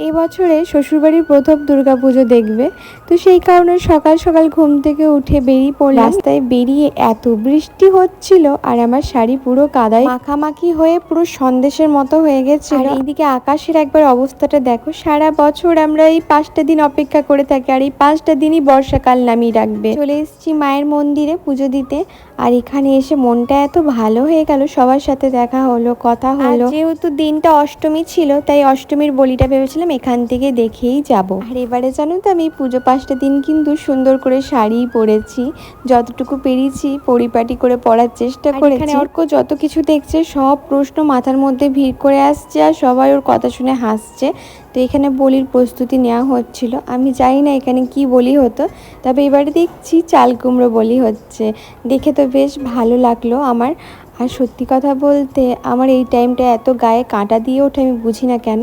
এই বছরে শ্বশুরবাড়ির প্রথম দুর্গাপুজো দেখবে, তো সেই কারণে সকাল সকাল ঘুম থেকে উঠে বেরিয়ে পড়লাম। রাস্তায় বেরিয়ে এত বৃষ্টি হচ্ছিল আর আমার শাড়ি পুরো কাদায় মাখামাখি হয়ে পুরো সন্দেশের মতো হয়ে গেছিল। আর এইদিকে আকাশের একবার অবস্থাটা দেখো, সারা বছর আমরা এই 5টা দিন অপেক্ষা করে থাকি আর এই 5টা দিনই বর্ষাকাল নামিয়ে রাখবে। চলে এসেছি মায়ের মন্দিরে পুজো দিতে, আর এখানে এসে মনটা এত ভালো হয়ে গেল, সবার সাথে দেখা হলো, কথা হলো। যেহেতু দিনটা অষ্টমী ছিল তাই অষ্টমীর বলিটা ভেবেছিলাম এখান থেকে দেখেই যাব। আর এবারে জানো তো আমি পুজো 5টা দিন কিন্তু সুন্দর করে শাড়ি পরেছি, যতটুকু পেরেছি পরিপাটি করে পরার চেষ্টা করেছি। এখানে অর্ক যত কিছু দেখছে সব প্রশ্ন মাথার মধ্যে ভিড় করে আসছে আর সবাই ওর কথা শুনে হাসছে। তো এখানে বলির প্রস্তুতি নেওয়া হচ্ছিল, আমি জানি না এখানে কি বলি হতো, তবে এবারে দেখছি চাল কুমড়ো বলি হচ্ছে। দেখে তো বেশ ভালো লাগলো আমার। আর সত্যি কথা বলতে আমার এই টাইমটা এত গায়ে কাঁটা দিয়ে ওঠে আমি বুঝি না কেন।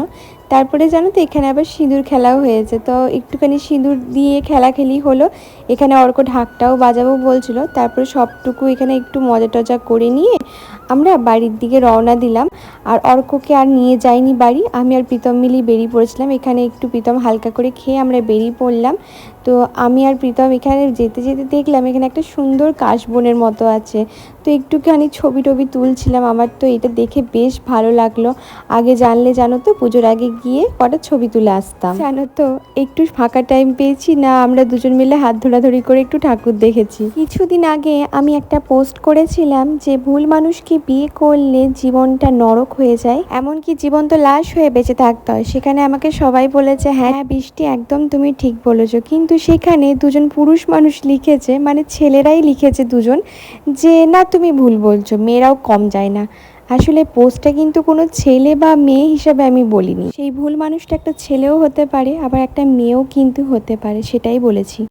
তারপরে জানো তো এখানে আবার সিঁদুর খেলাও হয়েছে, তো একটুখানি সিঁদুর দিয়ে খেলাখেলি হলো। এখানে অর্ক ঢাকটাও বাজাবো বলছিল, তারপরে সবটুকু এখানে একটু মজা টজা করে নিয়ে আমরা বাড়ির দিকে রওনা দিলাম। আর অর্ককে আর নিয়ে যাইনি বাড়ি, আমি আর প্রীতম মিলি বেরিয়ে পড়েছিলাম। এখানে একটু প্রীতম হালকা করে খেয়ে আমরা বেরিয়ে পড়লাম। তো আমি আর প্রীতম এখানে যেতে যেতে দেখলাম এখানে একটা সুন্দর কাশবনের মতো আছে, তো একটুখানি ছবি টবি তুলছিলাম। আমার তো এটা দেখে বেশ ভালো লাগলো। আগে জানলে জানো তো পুজোর আগে গিয়ে কটা ছবি তুলে আসতাম। জানো তো একটু ফাঁকা টাইম পেয়েছি না, আমরা দুজন মিলে হাত ধরাধরি করে একটু ঠাকুর দেখেছি। কিছুদিন আগে আমি একটা পোস্ট করেছিলাম যে ভুল মানুষকে বিয়ে করলে জীবনটা নরক হয়ে যায়, এমনকি জীবন্ত লাশ হয়ে বেঁচে থাকতে হয়। সেখানে আমাকে সবাই বলেছে হ্যাঁ বৃষ্টি একদম তুমি ঠিক বলেছো, কিন্তু সেখানে দুজন পুরুষ মানুষ লিখেছে, মানে ছেলেরাই লিখেছে দুজন, যে না তুমি ভুল বলছো, মেয়েরাও কম যায় না। আসলে পোস্টটা কিন্তু কোনো ছেলে বা মেয়ে হিসাবে আমি বলিনি, সেই ভুল মানুষটা একটা ছেলেও হতে পারে আবার একটা মেয়েও কিন্তু হতে পারে, সেটাই বলেছি।